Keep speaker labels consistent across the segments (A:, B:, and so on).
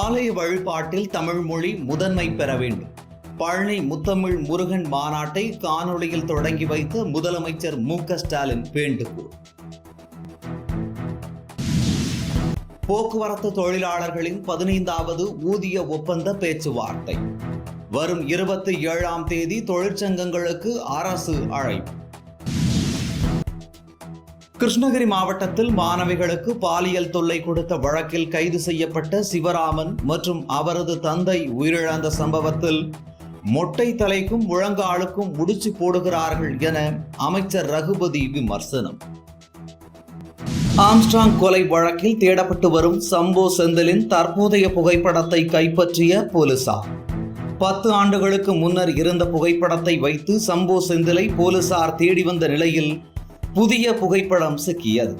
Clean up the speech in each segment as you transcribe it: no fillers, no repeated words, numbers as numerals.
A: ஆலய வழிபாட்டில் தமிழ் மொழி முதன்மை பெற வேண்டும். பழனி முத்தமிழ் முருகன் மாநாட்டை காணொளியில் தொடங்கி வைத்த முதலமைச்சர் மு.க.ஸ்டாலின் வேண்டுகோள். போக்குவரத்து தொழிலாளர்களின் 15வது ஊதிய ஒப்பந்த பேச்சுவார்த்தை வரும் 27ஆம் தேதி தொழிற்சங்கங்களுக்கு அரசு அழைப்பு. கிருஷ்ணகிரி மாவட்டத்தில் மாணவிகளுக்கு பாலியல் தொல்லை கொடுத்த வழக்கில் கைது செய்யப்பட்ட சிவராமன் மற்றும் அவரது தந்தை உயிரிழந்த சம்பவத்தில் மொட்டை தலைக்கும் முழங்காலுக்கும் முடிச்சு போடுகிறார்கள் என அமைச்சர் ரகுபதி விமர்சனம். ஆம்ஸ்ட்ராங் கொலை வழக்கில் தேடப்பட்டு வரும் சம்போ செந்திலின் தற்போதைய புகைப்படத்தை கைப்பற்றிய போலீசார். 10 ஆண்டுகளுக்கு முன்னர் இருந்த புகைப்படத்தை வைத்து சம்போ செந்திலை போலீசார் தேடி வந்த நிலையில் புதிய புகைப்படம் சிக்கியது.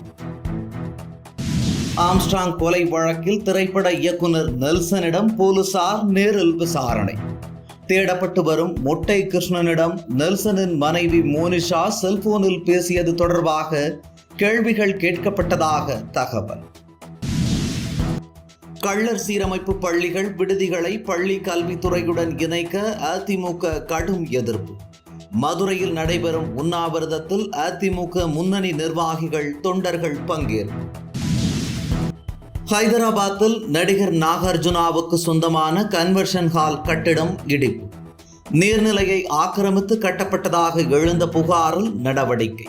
A: ஆம்ஸ்ட்ராங் கொலை வழக்கில் திரைப்பட இயக்குனர் நெல்சனிடம் போலீசார் நேரில் விசாரணை. தேடப்பட்டு வரும் மொட்டை கிருஷ்ணனிடம் நெல்சனின் மனைவி மோனிஷா செல்போனில் பேசியது தொடர்பாக கேள்விகள் கேட்கப்பட்டதாக தகவல். கள்ளர் சீரமைப்பு பள்ளிகள் விடுதிகளை பள்ளி கல்வித்துறையுடன் இணைக்க அதிமுக கடும் எதிர்ப்பு. மதுரையில் நடைபெறும் உண்ணாவிரதத்தில் அதிமுக முன்னணி நிர்வாகிகள் தொண்டர்கள் பங்கேற்பு. ஹைதராபாத்தில் நடிகர் நாகார்ஜுனாவுக்கு சொந்தமான கன்வென்ஷன் ஹால் கட்டிடம் இடிப்பு. நீர்நிலையை ஆக்கிரமித்து கட்டப்பட்டதாக எழுந்த புகாரில் நடவடிக்கை.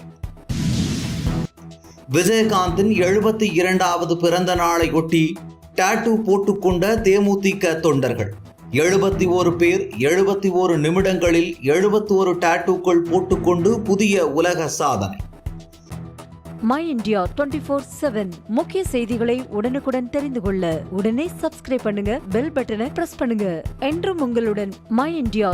A: விஜயகாந்தின் 72வது பிறந்த நாளை ஒட்டி டாட்டூ போட்டுக்கொண்ட தேமுதிக தொண்டர்கள் 71 பேர் 71 நிமிடங்களில் 71 டாட்டூக்கள் போட்டுக்கொண்டு புதிய உலக சாதனை.
B: மை இந்தியா 24/7 முக்கிய செய்திகளை உடனுக்குடன் தெரிந்து கொள்ள உடனே சப்ஸ்கிரைப் பண்ணுங்க, பெல் பட்டனை பிரஸ் பண்ணுங்க. என்றும் உங்களுடன் மை இந்தியா.